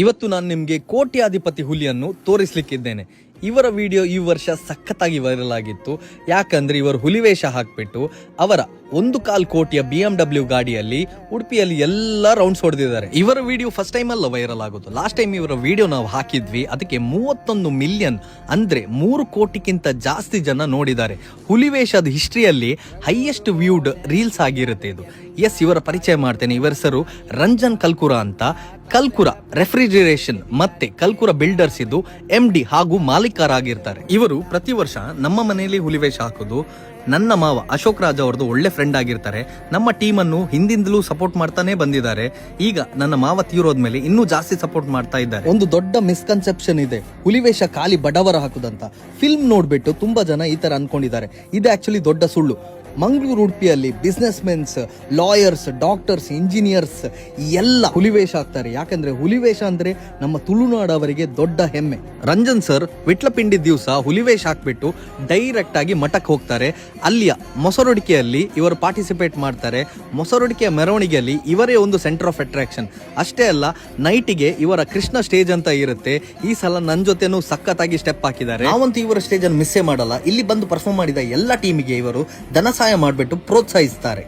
ಇವತ್ತು ನಾನು ನಿಮಗೆ ಕೋಟ್ಯಾಧಿಪತಿ ಹುಲಿಯನ್ನು ತೋರಿಸಲಿಕ್ಕಿದ್ದೇನೆ. ಇವರ ವಿಡಿಯೋ ಈ ವರ್ಷ ಸಖತ್ತಾಗಿ ವೈರಲ್ ಆಗಿತ್ತು. ಯಾಕಂದ್ರೆ ಇವರು ಹುಲಿವೇಷ ಹಾಕ್ಬಿಟ್ಟು ಅವರ 1.25 ಕೋಟಿಯ BMW ಗಾಡಿಯಲ್ಲಿ ಉಡುಪಿಯಲ್ಲಿ ಎಲ್ಲ ರೌಂಡ್ಸ್ ಹೊಡೆದಿದ್ದಾರೆ. ಇವರ ವಿಡಿಯೋ ಫಸ್ಟ್ ಟೈಮ್ ಅಲ್ಲ ವೈರಲ್ ಆಗೋದು. ಲಾಸ್ಟ್ ಟೈಮ್ ಇವರ ವಿಡಿಯೋ ನಾವು ಹಾಕಿದ್ವಿ, ಅದಕ್ಕೆ 31 ಮಿಲಿಯನ್ ಅಂದ್ರೆ 3 ಕೋಟಿಗಿಂತ ಜಾಸ್ತಿ ಜನ ನೋಡಿದ್ದಾರೆ. ಹುಲಿವೇಷದ ಹಿಸ್ಟ್ರಿಯಲ್ಲಿ ಹೈಯೆಸ್ಟ್ ವ್ಯೂಡ್ ರೀಲ್ಸ್ ಆಗಿರುತ್ತೆ ಇದು. ಎಸ್, ಇವರ ಪರಿಚಯ ಮಾಡ್ತೇನೆ. ಇವರ ಹೆಸರು ರಂಜನ್ ಕಲ್ಕುರ ಅಂತ. ಕಲ್ಕುರ ರೆಫ್ರಿಜರೇಷನ್ ಮತ್ತೆ ಕಲ್ಕುರ ಬಿಲ್ಡರ್ಸ್ ಇದು MD ಹಾಗೂ ಮಾಲೀಕರಾಗಿರ್ತಾರೆ. ಇವರು ಪ್ರತಿ ವರ್ಷ ನಮ್ಮ ಮನೆಯಲ್ಲಿ ಹುಲಿವೇಷ ಹಾಕೋದು. ನನ್ನ ಮಾವ ಅಶೋಕ್ ರಾಜ್ ಅವ್ರದ್ದು ಒಳ್ಳೆ ಫ್ರೆಂಡ್ ಆಗಿರ್ತಾರೆ. ನಮ್ಮ ಟೀಮ್ ಅನ್ನು ಹಿಂದಿಂದಲೂ ಸಪೋರ್ಟ್ ಮಾಡ್ತಾನೆ ಬಂದಿದ್ದಾರೆ. ಈಗ ನನ್ನ ಮಾವ ತೀರೋದ್ಮೇಲೆ ಇನ್ನೂ ಜಾಸ್ತಿ ಸಪೋರ್ಟ್ ಮಾಡ್ತಾ ಇದ್ದಾರೆ. ಒಂದು ದೊಡ್ಡ ಮಿಸ್ಕನ್ಸೆಪ್ಷನ್ ಇದೆ, ಹುಲಿವೇಷ ಖಾಲಿ ಬಡವರ ಹಾಕುದಂತ. ಫಿಲ್ಮ್ ನೋಡ್ಬಿಟ್ಟು ತುಂಬಾ ಜನ ಈ ತರ ಅನ್ಕೊಂಡಿದ್ದಾರೆ. ಇದು ಆಕ್ಚುಲಿ ದೊಡ್ಡ ಸುಳ್ಳು. ಮಂಗಳೂರು ಉಡುಪಿಯಲ್ಲಿ business men's, lawyers, doctors, engineers ಎಲ್ಲ ಹುಲಿವೇಷ ಹಾಕ್ತಾರೆ. ಯಾಕಂದ್ರೆ ಹುಲಿವೇಷ ಅಂದ್ರೆ ನಮ್ಮ ತುಳುನಾಡವರಿಗೆ ದೊಡ್ಡ ಹೆಮ್ಮೆ. ರಂಜನ್ ಸರ್ ವಿಟ್ಲಪಿಂಡಿ ದಿವಸ ಹುಲಿವೇಷ ಹಾಕ್ಬಿಟ್ಟು ಡೈರೆಕ್ಟ್ ಆಗಿ ಮಠಕ್ಕೆ ಹೋಗ್ತಾರೆ. ಅಲ್ಲಿಯ ಮೊಸರೊಡಿಕೆಯಲ್ಲಿ ಇವರು ಪಾರ್ಟಿಸಿಪೇಟ್ ಮಾಡ್ತಾರೆ. ಮೊಸರೊಡಿಕೆಯ ಮೆರವಣಿಗೆಯಲ್ಲಿ ಇವರೇ ಒಂದು ಸೆಂಟರ್ ಆಫ್ ಅಟ್ರಾಕ್ಷನ್. ಅಷ್ಟೇ ಅಲ್ಲ, ನೈಟಿಗೆ ಇವರ ಕೃಷ್ಣ ಸ್ಟೇಜ್ ಅಂತ ಇರುತ್ತೆ. ಈ ಸಲ ನನ್ನ ಜೊತೆನೂ ಸಖತ್ತಾಗಿ ಸ್ಟೆಪ್ ಹಾಕಿದ್ದಾರೆ. ನಾವಂತೂ ಇವರ ಸ್ಟೇಜ್ ಅನ್ನು ಮಿಸ್ಸೇ ಮಾಡಲ್ಲ. ಇಲ್ಲಿ ಬಂದು ಪರ್ಫಾರ್ಮ್ ಮಾಡಿದ ಎಲ್ಲ ಟೀಮಿಗೆ ಇವರು ಧನ ಸಹಾಯ ಮಾಡಿಬಿಟ್ಟು ಪ್ರೋತ್ಸಾಹಿಸ್ತಾರೆ.